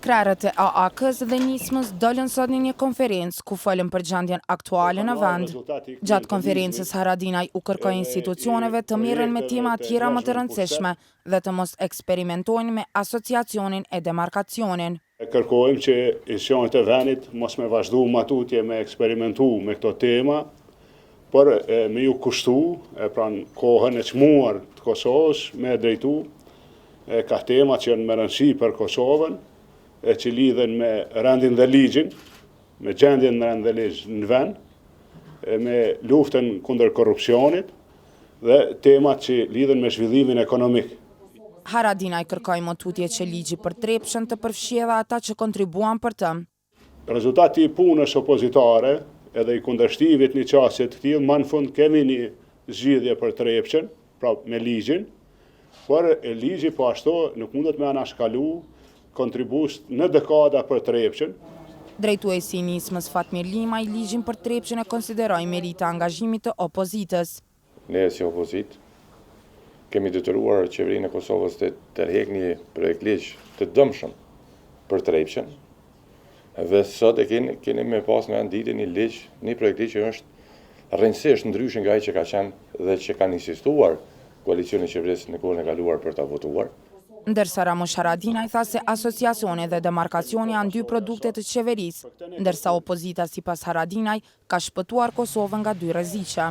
Krerët e AAK-s dhe nismës dolën sot në një konferencë ku folën për gjendjen aktuale në vend. Gjatë konferencës Haradinaj u kërkoi institucioneve të mirën me tema tjera më të rëndësishme dhe të mos eksperimentojnë me asociacionin e demarkacionin. Kërkojmë që institucionet e vendit mos me vazhdu matutje me eksperimentu me këto tema, por me ju kushtu pranë kohën e çmuar të Kosovës me drejtu ka tema që janë më rëndësi për Kosovën, që lidhen me rendin dhe ligjin, me gjendjen në rend dhe ligj në vend, me luftën kundër korrupsionit dhe temat që lidhen me zhvillimin ekonomik. Haradinaj kërkoi motutje që ligji për trepshën të përfshijë edhe ata që kontribuan për të. Rezultati i punës opozitare edhe i kundërshtimit një çështje të tillë, më në fund kemi një zgjidhje për trepshën, pra me ligjin, por ligji po ashtu nuk mundet me anashkalu kontribus në dekada për trepshën. Drejtuesi i nismës Fatmir Limaj ligjin për trepshën e konsideroi meritë angazhimit të opozitës. Ne si opozit kemi detyruar qeverinë e Kosovës të tërheqë një projekt ligj të dëmshëm për trepshën. Dhe sot keni me pas në ditë një ligj, një projekt ligj që është rrënjësisht ndryshe nga ai që ka qenë dhe që kanë insistuar koalicioni i qeverisë në kohën e kaluar për ta votuar. Ndërsa Ramush Haradinaj tha se asociacioni dhe demarkacioni janë dy produkte të qeverisë, ndërsa opozita sipas Haradinaj ka shpëtuar Kosovën nga dy rreziqe.